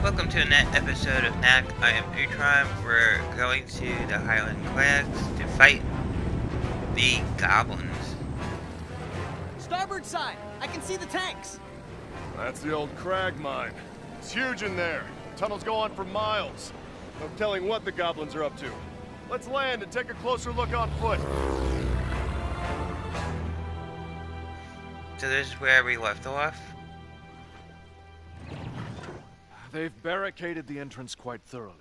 Welcome to another episode of Knack. I am Utron. We're going to the Highland Crags to fight the Goblins. Starboard side! I can see the tanks! That's the old crag mine. It's huge in there. Tunnels go on for miles. No telling what the Goblins are up to. Let's land and take a closer look on foot. So this is where we left off. They've barricaded the entrance quite thoroughly.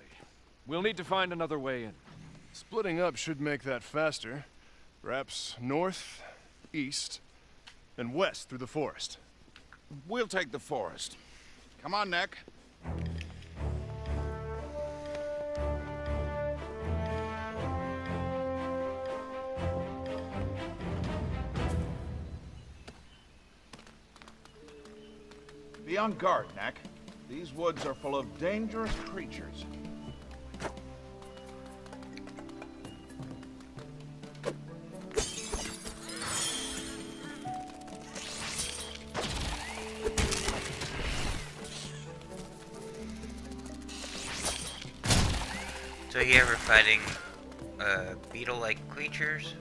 We'll need to find another way in. Splitting up should make that faster. Perhaps north, east, and west through the forest. We'll take the forest. Come on, Nick. Be on guard, Knack. These woods are full of dangerous creatures. So here we're fighting beetle-like creatures.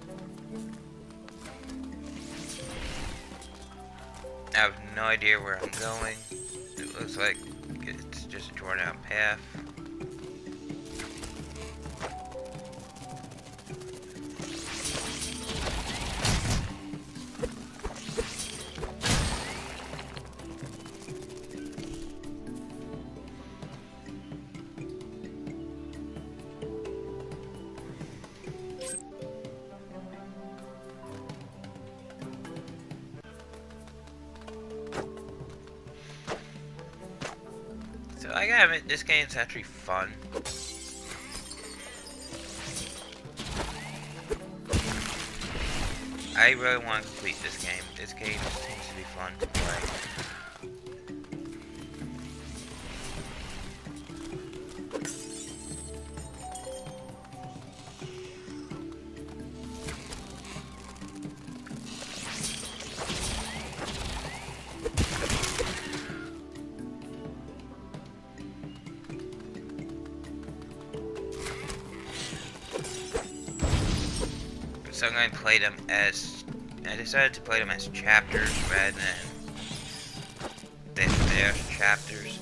I have no idea where I'm going. It looks like it's just a drawn out path. So I gotta admit, this game's actually fun. I really want to complete this game. This game seems to be fun to play. So I'm going to play them as, I decided to play them as chapters rather than their chapters.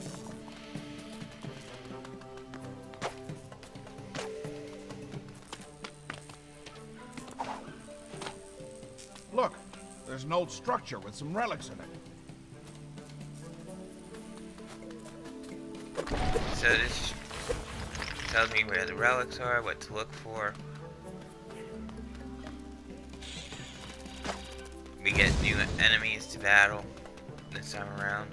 Look, there's an old structure with some relics in it. So this tells me where the relics are, what to look for. We get new enemies to battle this time around.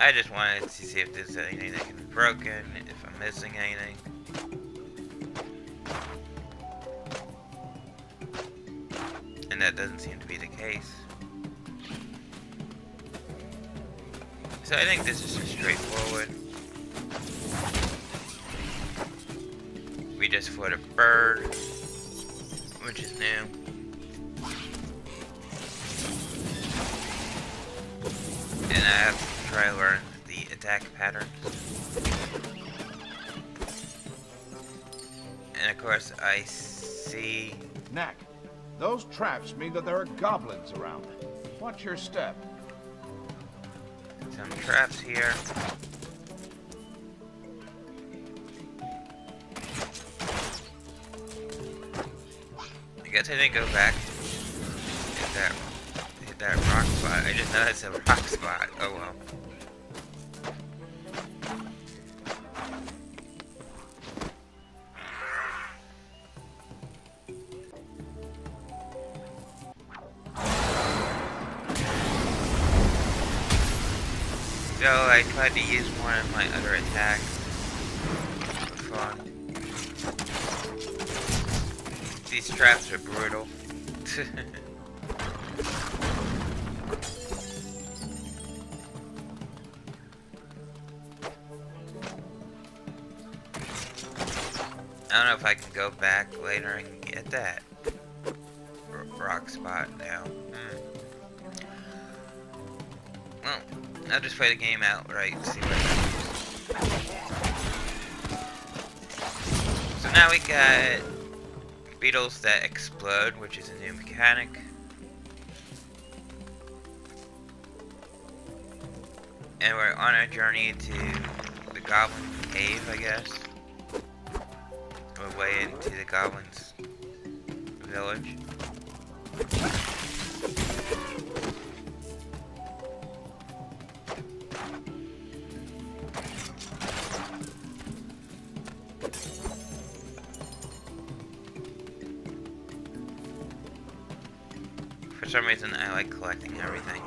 I just wanted to see if there's anything that can be broken, if I'm missing anything. And that doesn't seem to be the case. So I think this is just straightforward. We just fought a bird, which is new. And I have to try to learn the attack patterns. And of course I see... Knack, those traps mean that there are goblins around. Watch your step. some traps here. I guess I didn't go back to hit that rock spot. I just know it's a rock spot. Oh well. So I tried to use one of my other attacks for fun. These traps are brutal. I don't know if I can go back later and get that rock spot now. I'll just play the game outright and see what happens. So now we got beetles that explode, which is a new mechanic. And we're on our journey to the Goblin Cave, I guess. We're way into the Goblins village. For some reason, I like collecting everything.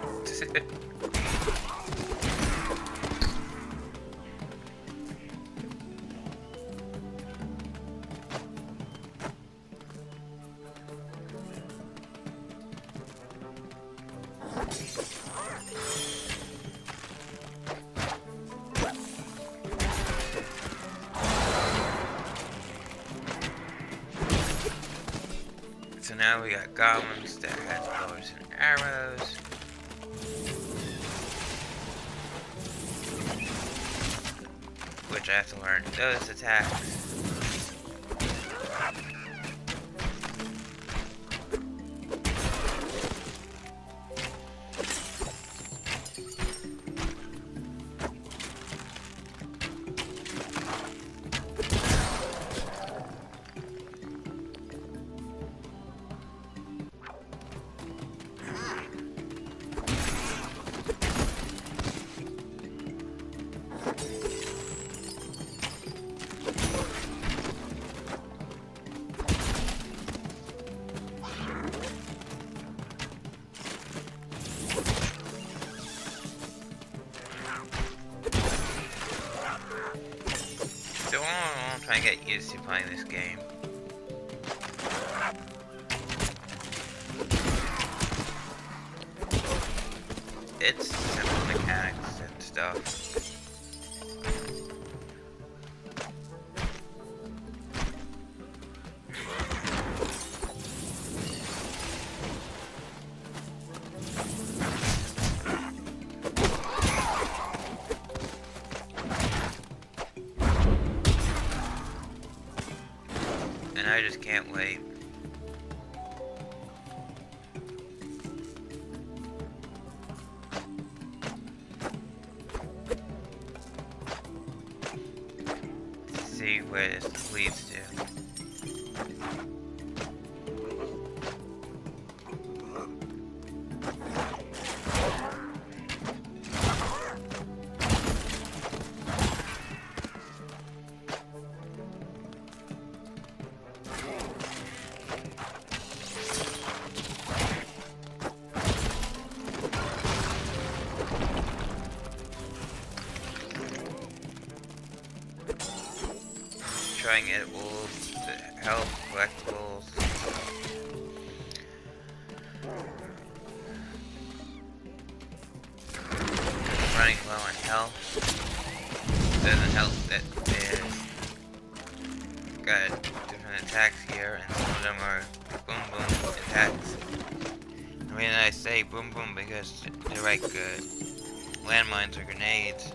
So now we got goblins that have bows and arrows. Which I have to learn those attacks. So I'm trying to get used to playing this game. It's simple mechanics and stuff. And I just can't wait. See where this leads to. Trying it wolves, health, collectibles. Running low on health. Doesn't help that there's got different attacks here, and some of them are boom boom attacks. I mean, I say boom boom because they're like landmines or grenades.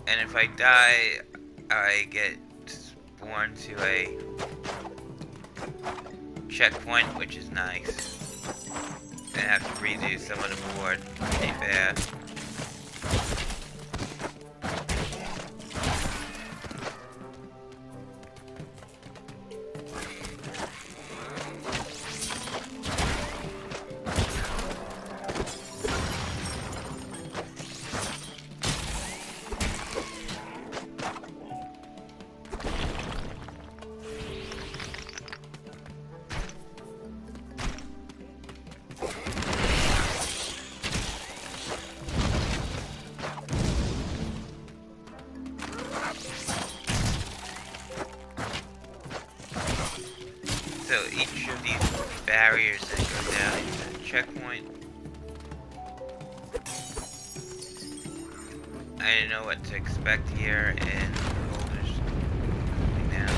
And if I die, I get spawned to a checkpoint, which is nice. And I have to redo some of the board pretty fast. So each of these barriers that go down into the checkpoint, I didn't know what to expect here, and boulders coming down.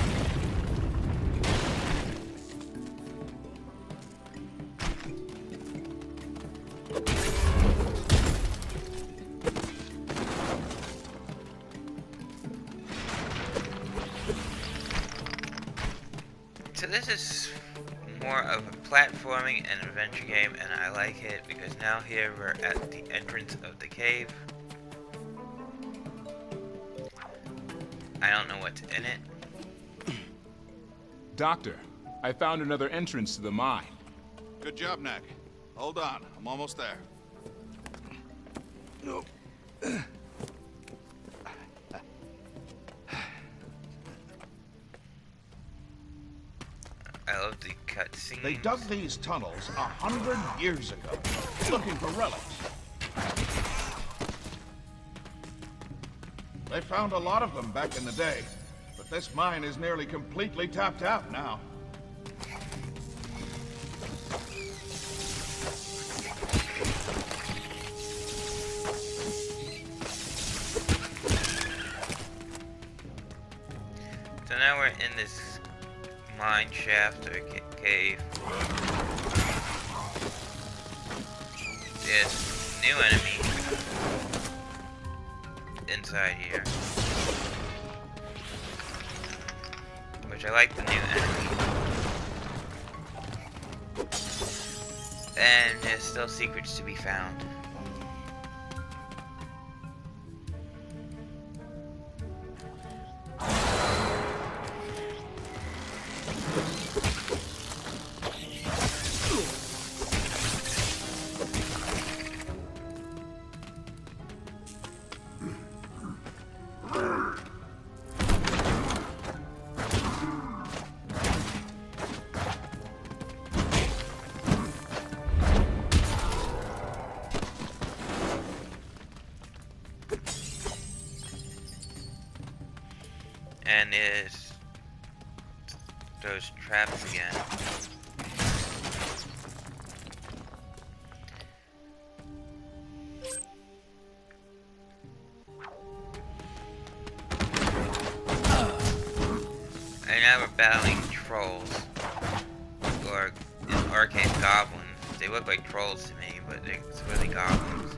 So this is more of a platforming and adventure game, and I like it because now here we're at the entrance of the cave. I don't know what's in it. Doctor, I found another entrance to the mine. Good job, Knack. Hold on, I'm almost there. I love the cutscenes. They dug these tunnels 100 years ago, looking for relics. They found a lot of them back in the day, but this mine is nearly completely tapped out now. So now we're in this mine shaft or cave. There's new enemy inside here, which I like the new enemy. And there's still secrets to be found. And there's those traps again. And now we're battling trolls, or in our case goblins. They look like trolls to me, but it's really goblins.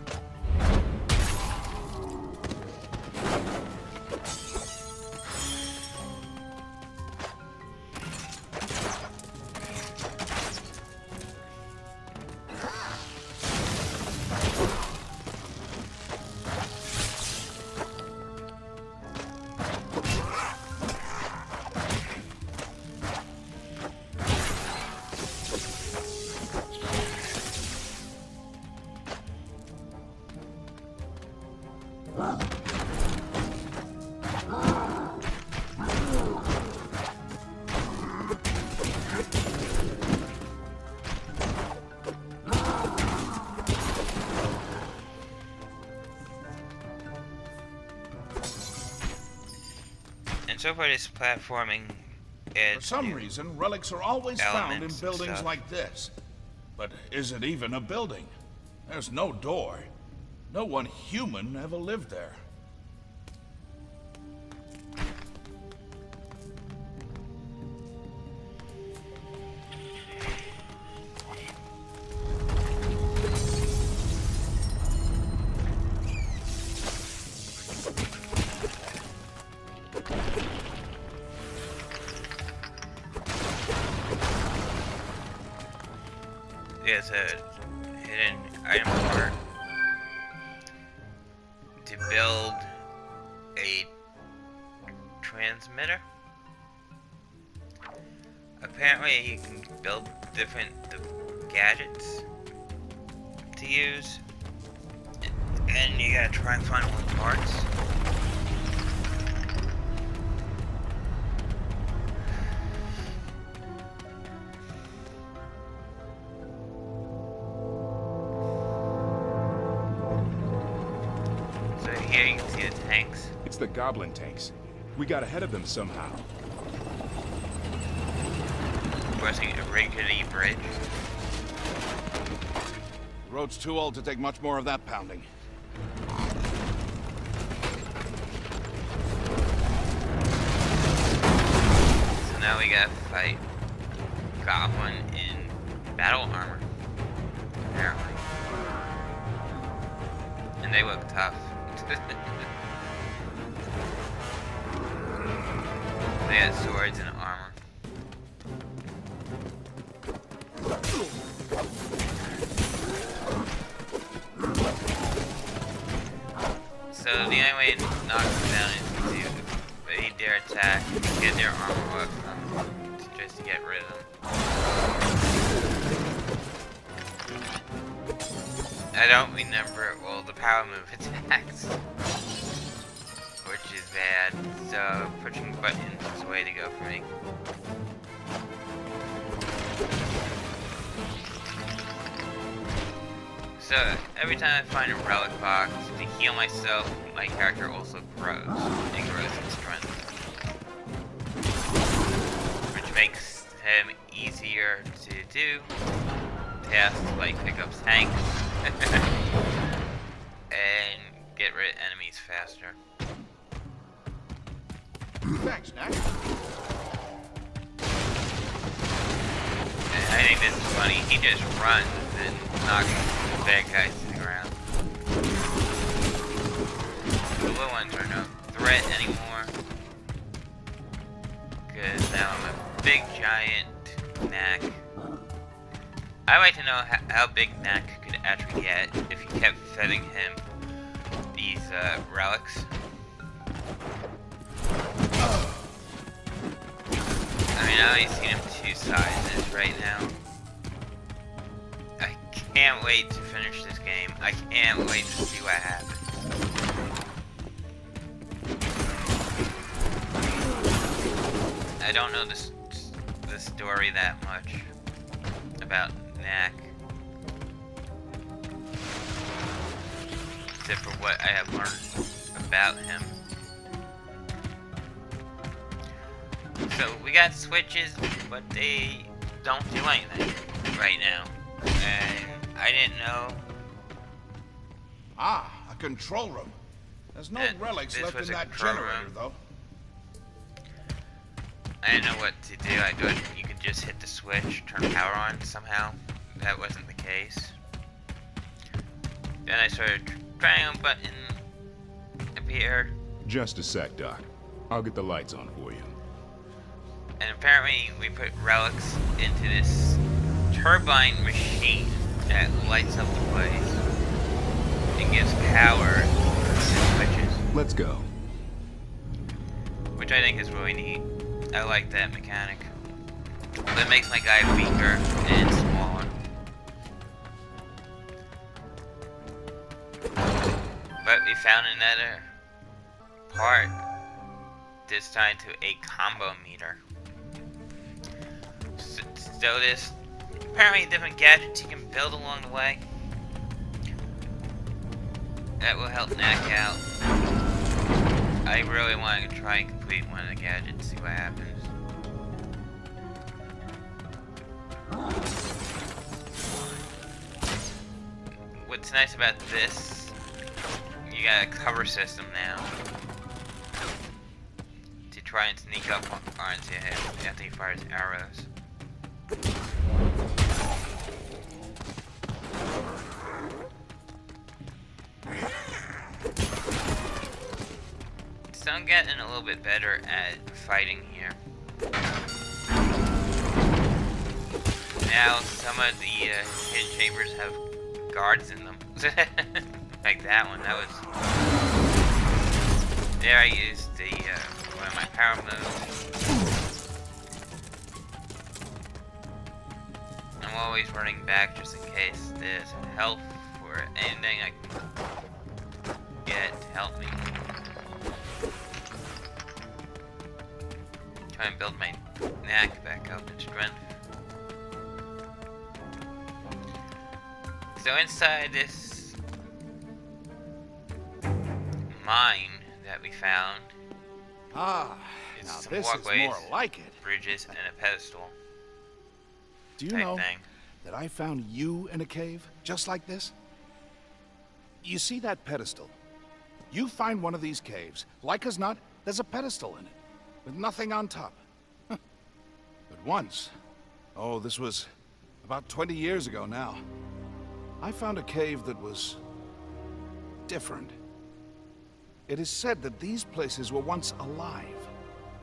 And so far, this platforming For some reason, relics are always found in elements and buildings stuff. like this. But is it even a building? There's no door. No one human ever lived there. There's a hidden item card to build a transmitter. Apparently you can build different gadgets to use, and you gotta try and find all the parts. Here you can see the tanks. It's the Goblin tanks. We got ahead of them somehow. Crossing a rickety bridge. The road's too old to take much more of that pounding. So now we gotta fight Goblin in battle armor, apparently. And they look tough. They had swords and armor. So the only way to knock them down is to evade their attack, get their armor up, just to get rid of them. I don't remember all the power move attacks, which is bad, so pushing buttons is the way to go for me. So every time I find a relic box, to heal myself, my character also grows. It grows in strength. Which makes him easier to do tasks like pick up tanks and get rid of enemies faster. Thanks, Knack. And I think this is funny, he just runs and knocks the bad guys to the ground. The little ones are no threat anymore. Because now I'm a big giant knack. I'd like to know how big Knack could actually get if you kept feeding him these relics. I mean, I only seen him 2 sizes right now. I can't wait to finish this game. I can't wait to see what happens. I don't know the story that much about Knack, except for what I have learned about him. So we got switches, but they don't do anything right now, and I didn't know. Ah, a control room. There's no relics this left was in a that control generator, room. though. I didn't know what to do. I thought you could just hit the switch, turn power on somehow. That wasn't the case. Then I started trying a button appeared, Just a sec, Doc. I'll get the lights on for you. and apparently we put relics into this turbine machine that lights up the place and gives power to the switches, Let's go. which I think is really neat. I like that mechanic. But it makes my guy weaker and smaller. But we found another part, this time to a combo meter. So this apparently different gadgets you can build along the way that will help Knack out. I really want to try and complete one of the gadgets, see what happens. What's nice about this, you got a cover system now to try and sneak up onto him after he fires arrows. So I'm getting a little bit better at fighting here. Now some of the hidden chambers have guards in them. Like that one, that was... There I used the, one of my power moves. I'm always running back just in case there's help or anything I can get to help me. Try and build my knack back up in strength. So inside this mine that we found, Ah, it's now some this walkways, is more like it. bridges, and a pedestal Do you type know thing. that I found you in a cave just like this? You see that pedestal? You find one of these caves, like as not, there's a pedestal in it, with nothing on top. But once, oh, this was about 20 years ago now, I found a cave that was different. It is said that these places were once alive,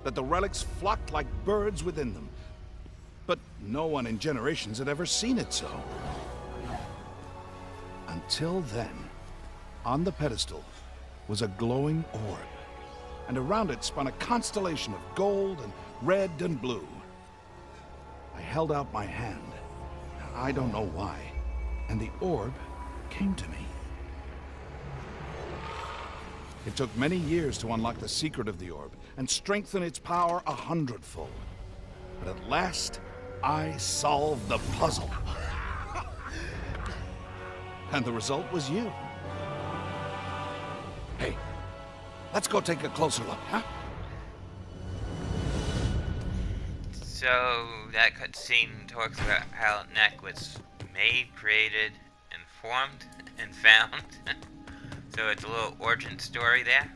that the relics flocked like birds within them. But no one in generations had ever seen it so. Until then, on the pedestal, was a glowing orb, and around it spun a constellation of gold and red and blue. I held out my hand, I don't know why, and the orb came to me. It took many years to unlock the secret of the orb and strengthen its power 100-fold. But at last, I solved the puzzle. And the result was you. Hey, let's go take a closer look, huh? So that cutscene talks about how Knack was made, created, and formed, and found. So it's a little origin story there.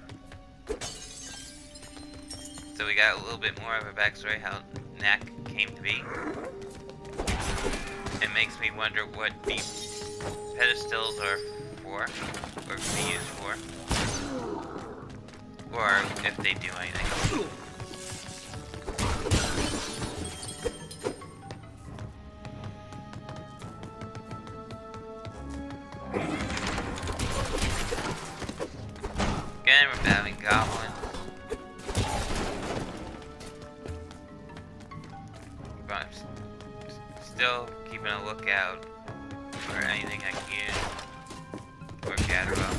So we got a little bit more of a backstory how Knack came to be. It makes me wonder what these pedestals are for, or can be used for, or if they do anything. Again, we're battling Goblins. But I'm still keeping a lookout for anything I can use or gather up.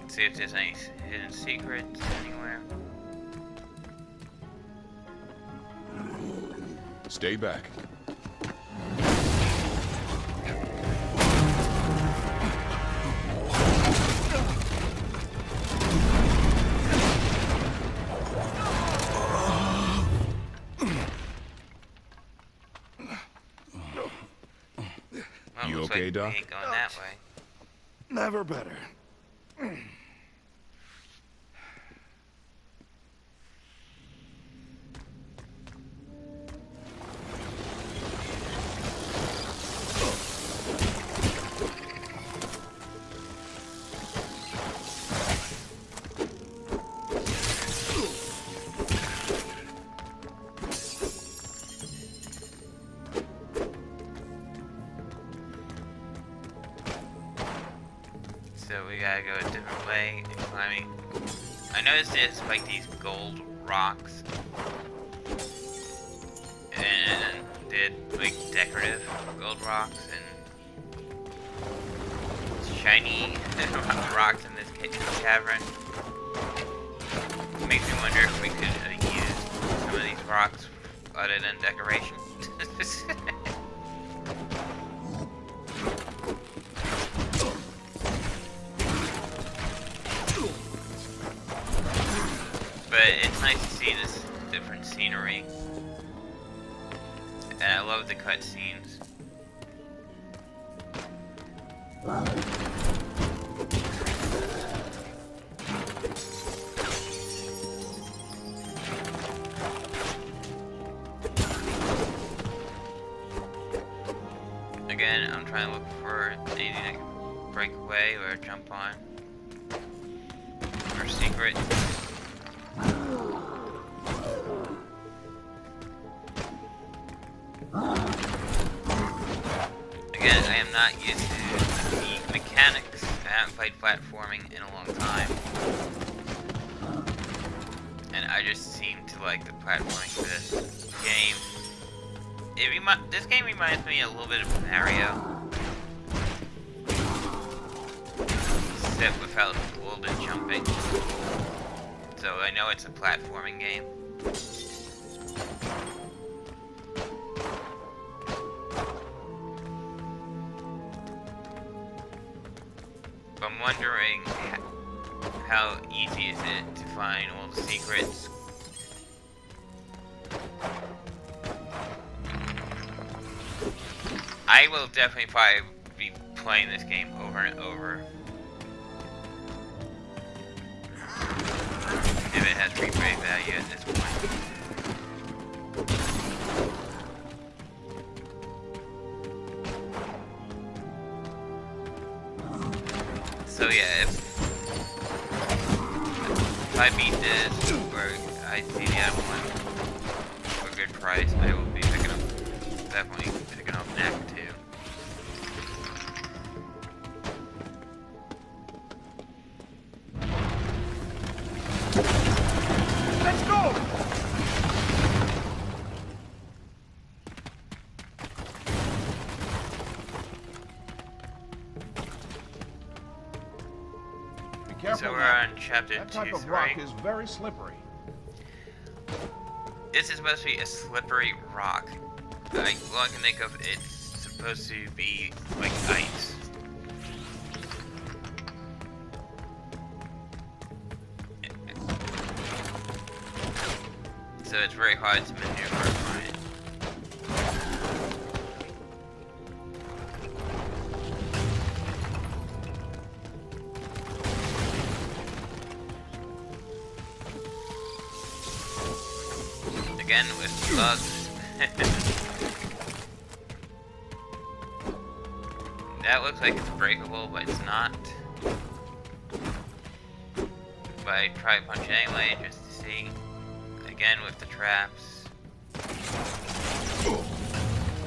See if there's any hidden secrets anywhere. Stay back. Well, You looks okay, like Doc? we ain't going that way. Never better. So we gotta go a different way and climbing. I noticed there's like these gold rocks. And they're like decorative gold rocks and shiny rocks in this cavern. It makes me wonder if we could use some of these rocks other than decoration. But it's nice to see this different scenery. And I love the cutscenes. Again, I'm trying to look for anything I can break away or jump on. Or secret. Again, I am not used to the mechanics. I haven't played platforming in a long time. And I just seem to like the platforming for this game. This game reminds me a little bit of Mario. Except without all the jumping. So I know it's a platforming game. But I'm wondering how easy is it to find all the secrets. I will definitely probably be playing this game over and over. If it has replay value at this point. So yeah, if I beat this, or I see the other one for a good price, I will be picking up definitely picking up knack too. Let's go! Be careful. So we're now. on chapter That type 2, of rock right? is very slippery. This is supposed to be a slippery rock. All I can think of, it's supposed to be like ice. So it's very hard to maneuver on it. Again with bugs. That looks like it's breakable, but it's not. But I try to punch anyway, just to see. Again with the traps.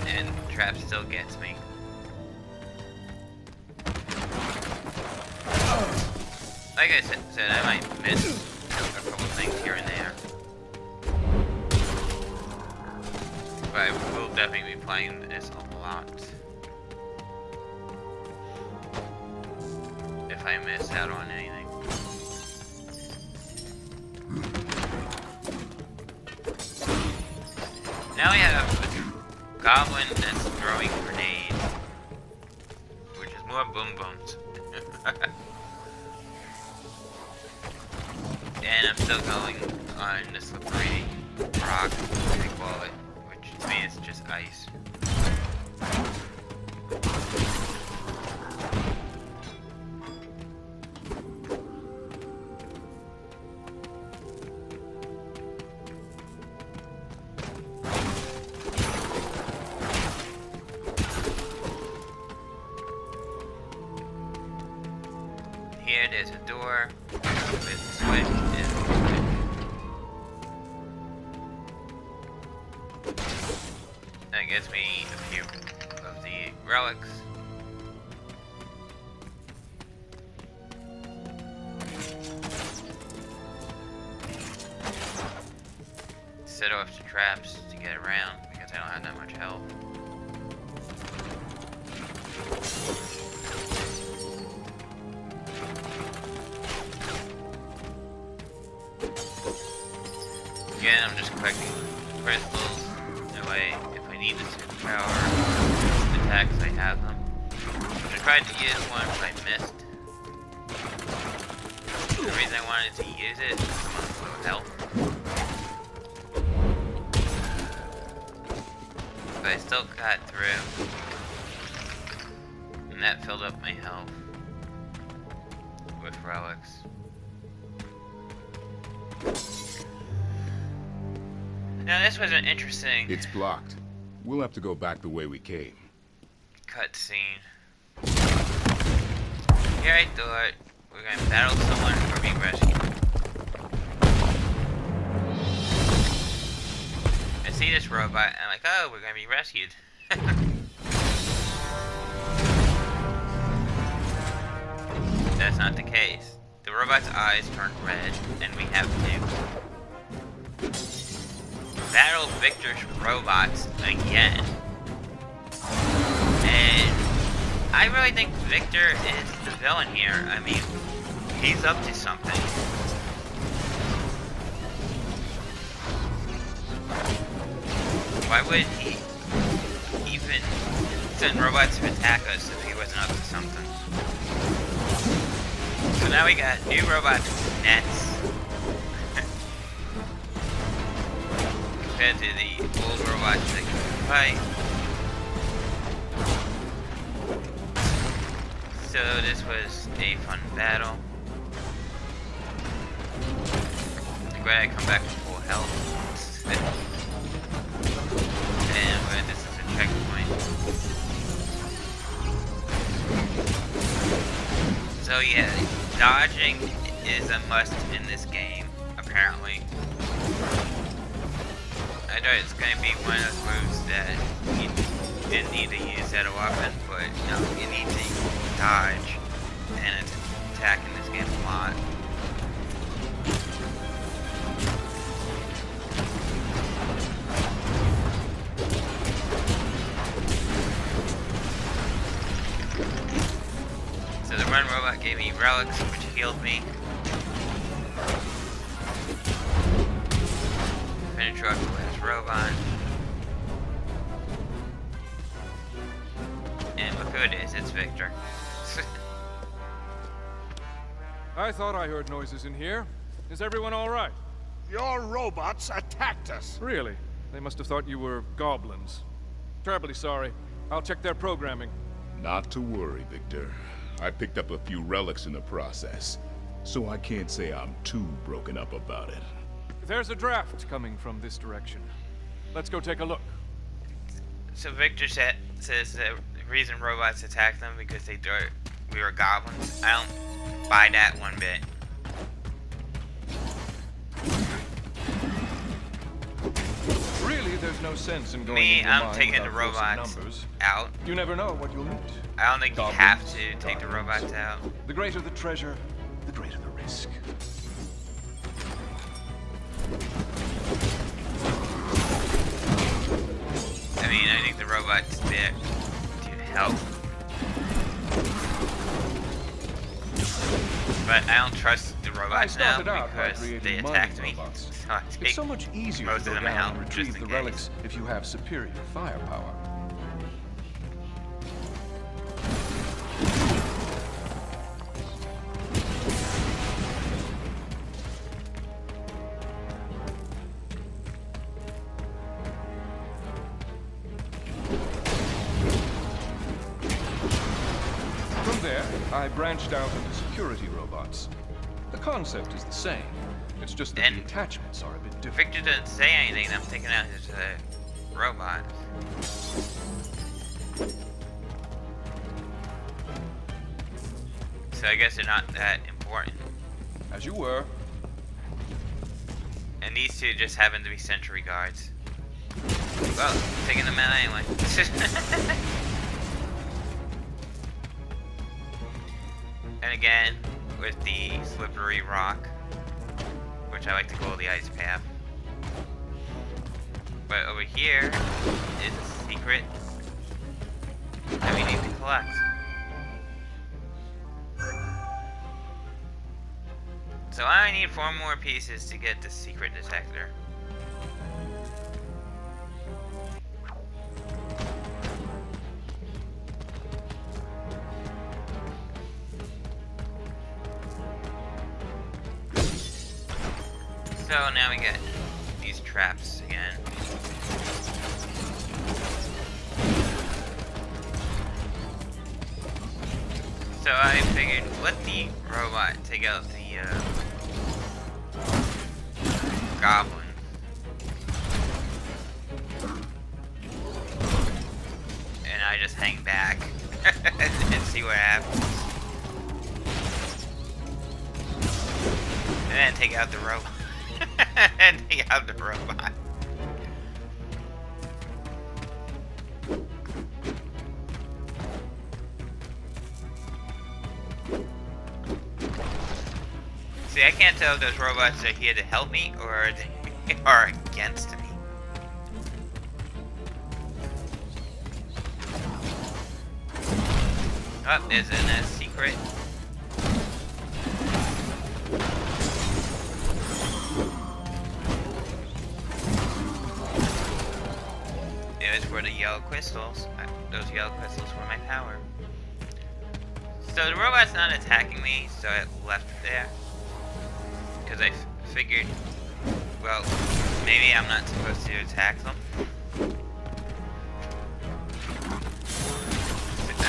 And the trap still gets me. Like I said, I might miss a couple things here and there. But I will definitely be playing this a lot. If I miss out on anything. Now we have a goblin that's throwing grenades, which is more boom booms. And I'm still going on the slippery rock, as they call it, which to me is just ice. Here there's a door with a switch and a switch. That gets me a few of the relics. Set off the traps to get around because I don't have that much health. Again, I'm just collecting crystals. That way, if I need the superpower attacks, I have them. I tried to use one, but I missed. The reason I wanted to use it is I'm on low health. But I still got through. And that filled up my health with relics. Now this was an interesting It's blocked. We'll have to go back the way we came. cutscene. Here I thought we're gonna battle someone or be rescued. I see this robot and I'm like, oh, we're gonna be rescued. That's not the case. The robot's eyes turned red and we have to battle Victor's robots again. And I really think Victor is the villain here. I mean, he's up to something. Why would he even send robots to attack us if he wasn't up to something? So now we got new robots with nets. Compared to the old robots that can fight. So this was a fun battle. I'm glad I come back to full health. And this is a checkpoint. So yeah, dodging is a must in this game, apparently. I know it's going to be one of those moves that you didn't need to use that weapon, but no, you need to dodge and attack in this game a lot. So the run robot gave me relics, which healed me. Finish off with his robot. And look who it is, it's Victor. I thought I heard noises in here. Is everyone all right? Your robots attacked us. Really? They must have thought you were goblins. Terribly sorry. I'll check their programming. Not to worry, Victor. I picked up a few relics in the process, so I can't say I'm too broken up about it. There's a draft coming from this direction. Let's go take a look. So Victor says the reason robots attack them because they thought we were goblins. I don't buy that one bit. Really, there's no sense in going Me, into a I'm mine taking the without forcing robots numbers. out. You never know what you'll meet. I don't think you Goblins, have to take the goblins. robots out. The greater the treasure, the greater the risk. I mean, I think the robots there to help. But I don't trust the I robots now started out by because creating they mining attacked me. robots. So I It's take so much easier most to of go them down out and just retrieve in the case. relics if you have superior firepower. From there, I branched out into security robots. The concept is the same. It's just that the And attachments are a bit different. Victor doesn't say anything. I'm taking out his robots. So I guess they're not that important. As you were. And these two just happen to be sentry guards. Well, taking them out anyway. And again, with the slippery rock, which I like to call the ice path. But over here is a secret that we need to collect. So I need 4 more pieces to get the secret detector. So now we get these traps again. So I figured let the robot take out the goblin. And I just hang back and see what happens. And then take out the robot. And take out the robot. See, I can't tell if those robots are here to help me or they are against me. Oh, there's a secret. It was for the yellow crystals. Those yellow crystals were my power. So the robot's not attacking me, so it left it there. Because I figured, well, maybe I'm not supposed to attack them.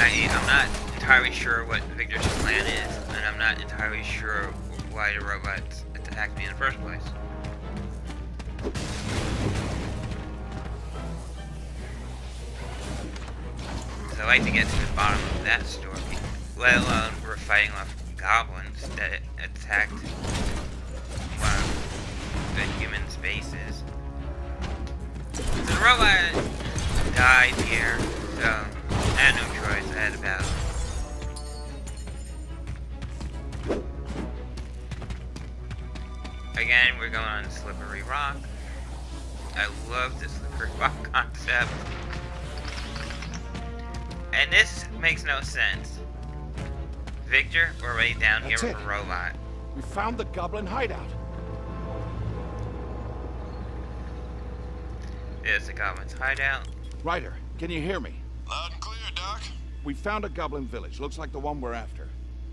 I'm not entirely sure what Victor's plan is, and I'm not entirely sure why the robots attacked me in the first place. So I'd like to get to the bottom of that story, let alone we're fighting off goblins that attacked one of the human bases. So the robot died here, So, I had no choice. I had to battle. Again, we're going on Slippery Rock. I love the Slippery Rock concept. And this makes no sense. Victor, we're already down here That's with it. a robot. We found the Goblin hideout. There's the Goblin's hideout. Ryder, can you hear me? Loud and clear, Doc. We found a Goblin village. Looks like the one we're after.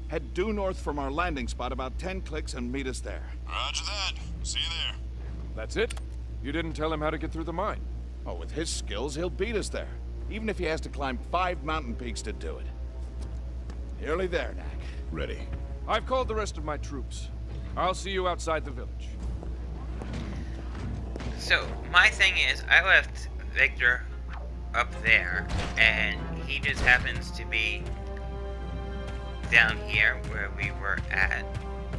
Head due north from our landing spot about 10 clicks and meet us there. Roger that. See you there. That's it? You didn't tell him how to get through the mine. Oh, with his skills, he'll beat us there. Even if he has to climb 5 mountain peaks to do it. Nearly there, Knack. Ready. I've called the rest of my troops. I'll see you outside the village. So, my thing is, I left Victor up there, and he just happens to be down here where we were at.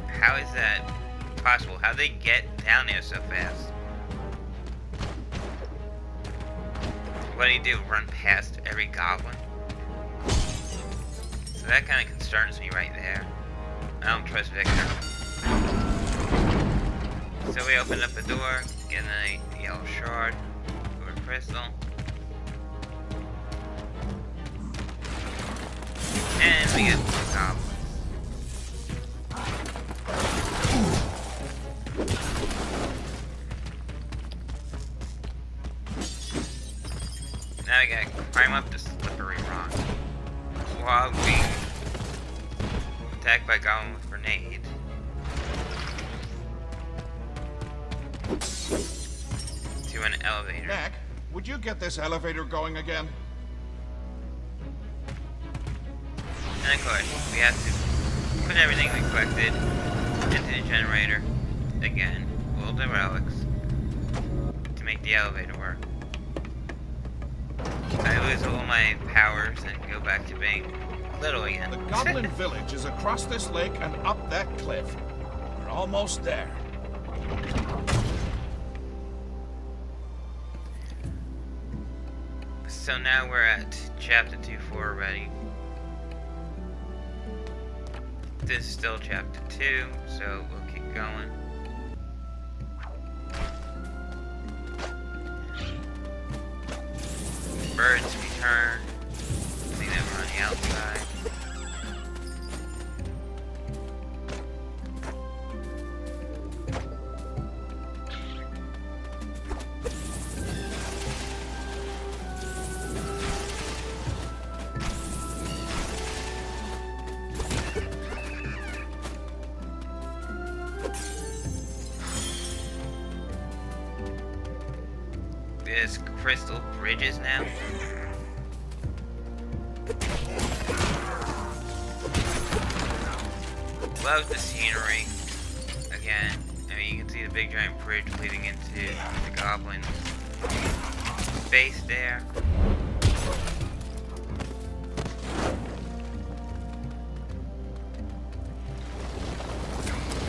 How is that possible? How'd they get down there so fast? What do you do? Run past every goblin? So that kind of concerns me right there. I don't trust Victor. So we open up the door, get a yellow shard, or a crystal. And we get more goblins. Now we gotta climb up the slippery rock while being attacked by goblin with grenade. To an elevator. Knack, would you get this elevator going again? And of course, we have to put everything we collected into the generator again, all the relics, to make the elevator work. I lose all my powers and go back to being little again. The Goblin village is across this lake and up that cliff. We're almost there. So now we're at chapter 2-4 already. This is still chapter 2, so we'll keep going. Birds return. See them on the outside. There's crystal bridges now. Love the scenery. Again, I mean, you can see the big giant bridge leading into the Goblins' base there.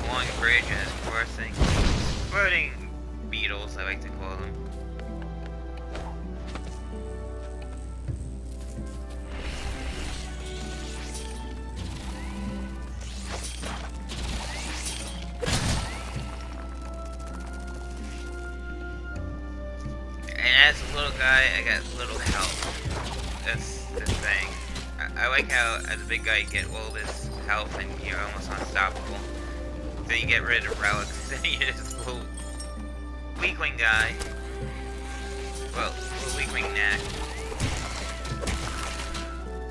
Long bridge has crossing floating beetles, I like to call them. And as a little guy, I got little health. That's the thing. I like how as a big guy you get all this health and you're almost unstoppable. Then you get rid of relics, then you're just a little weakling guy. Well, a weakling knack.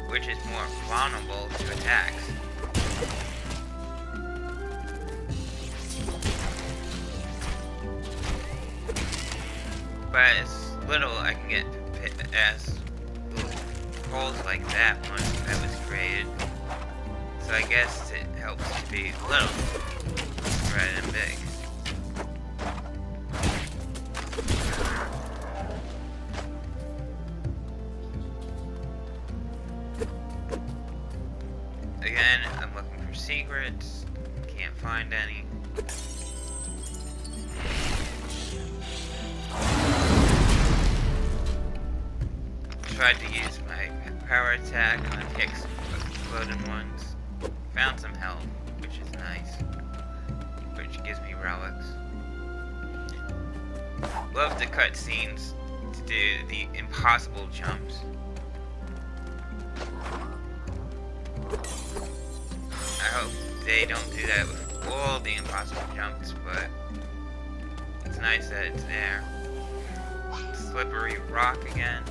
Which is more vulnerable to attacks. But as little I can get as little holes like that one that was created. So I guess it helps to be little rather than big. Again, I'm looking for secrets. Can't find any. Tried to use my power attack on the exploding ones. Found some health, which is nice. Which gives me relics. Love the cutscenes to do the impossible jumps. I hope they don't do that with all the impossible jumps, but it's nice that it's there. Slippery rock again.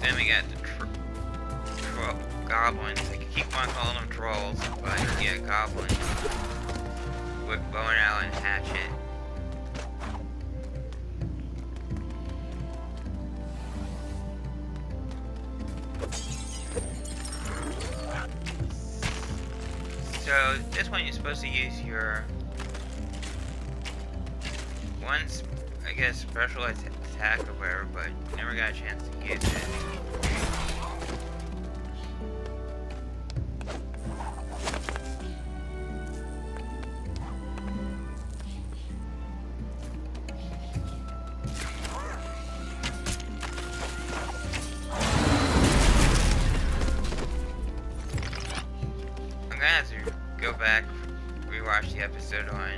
Then we got the goblins. I can keep on calling them trolls, but yeah, goblins. With bow and arrow and hatchet. So this one you're supposed to use your I guess special attack or whatever, but never got a chance to use it. I'm gonna have to go back, rewatch the episode on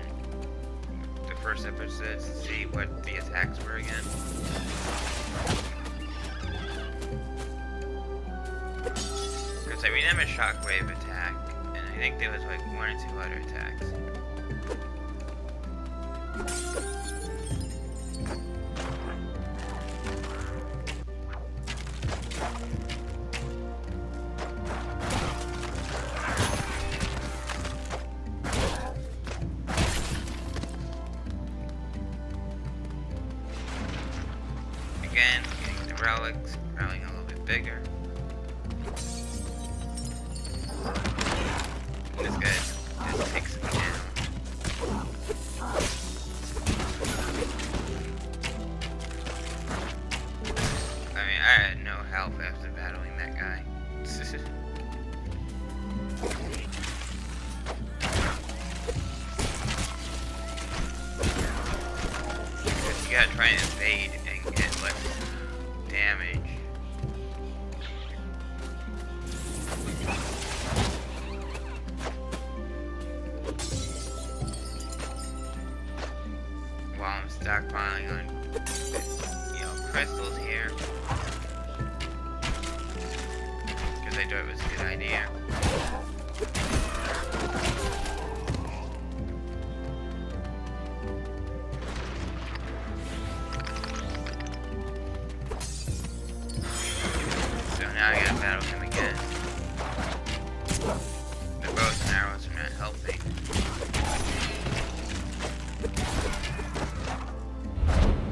the first episode to see what the attacks were again. Because I remember shockwave attack, and I think there was like 1 or 2 other attacks. Again, getting the relics, growing a little bit bigger. This guy just takes me down. I mean, I had no health after battling that guy. Because you gotta try and evade and get less damage. While I'm stockpiling on, crystals here. Because I thought it was a good idea. So now I gotta battle him again. The bows and arrows are not helping.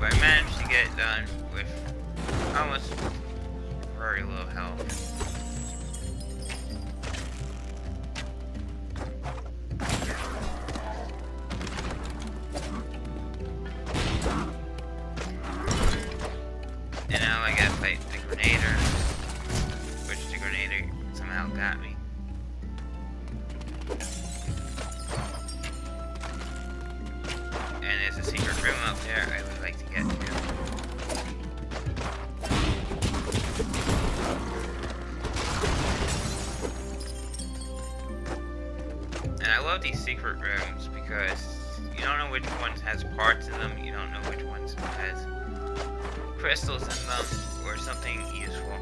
But I managed to get it done with almost very low health. And now I gotta fight the Grenader, which the Grenader somehow got me. And there's a secret room up there I would like to get to. And I love these secret rooms because you don't know which ones has parts in them, you don't know which ones has crystals in them, or something useful.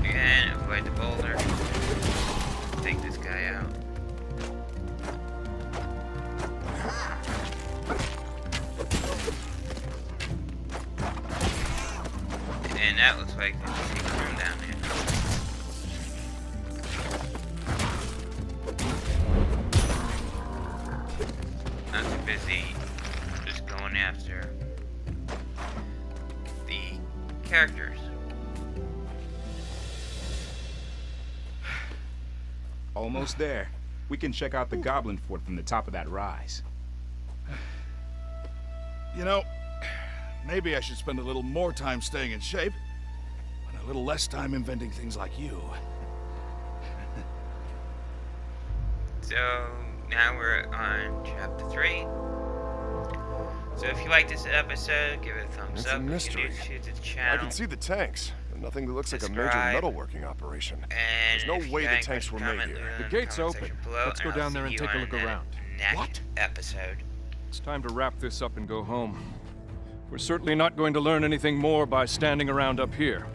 Again, avoid the boulder. Take this guy out. And that looks like there's a secret room down there. Not too busy just going after the characters. Almost there. We can check out the Goblin Fort from the top of that rise. You know, Maybe I should spend a little more time staying in shape, and a little less time inventing things like you. So now we're on chapter 3. So if you like this episode, give it a thumbs It's up. a mystery. If you're new to the I channel, can see the tanks, but nothing that looks like a major subscribe. metalworking operation. And There's no if you way the like, tanks were comment, made leave here. it The in gate's comment open. section below, Let's go I'll down there see and you take a on look the around. next episode. It's time to wrap this up and go home. We're certainly not going to learn anything more by standing around up here.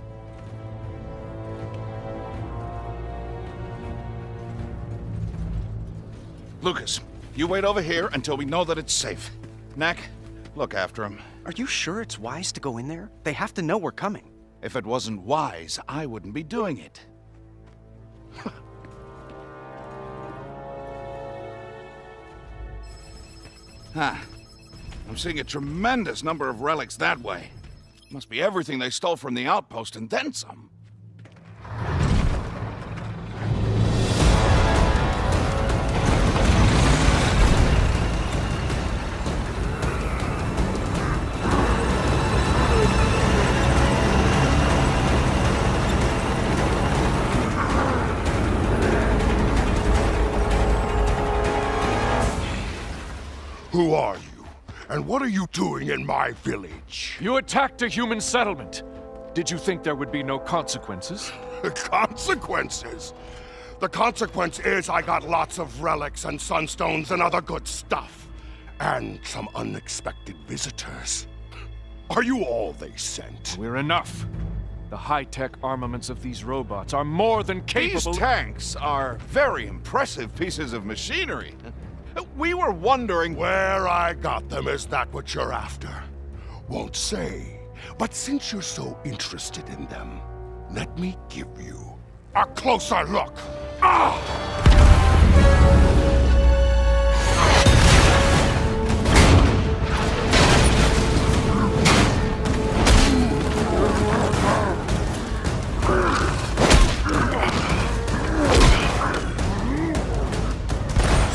Lucas, you wait over here until we know that it's safe. Knack, look after him. Are you sure it's wise to go in there? They have to know we're coming. If it wasn't wise, I wouldn't be doing it. Huh. I'm seeing a tremendous number of relics that way. Must be everything they stole from the outpost and then some. Who are you? And what are you doing in my village? You attacked a human settlement. Did you think there would be no consequences? Consequences? The consequence is I got lots of relics and sunstones and other good stuff. And some unexpected visitors. Are you all they sent? We're enough. The high-tech armaments of these robots are more than capable. These tanks are very impressive pieces of machinery. We were wondering... Where I got them, is that what you're after? Won't say. But since you're so interested in them, let me give you a closer look.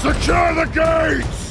Secure the gates!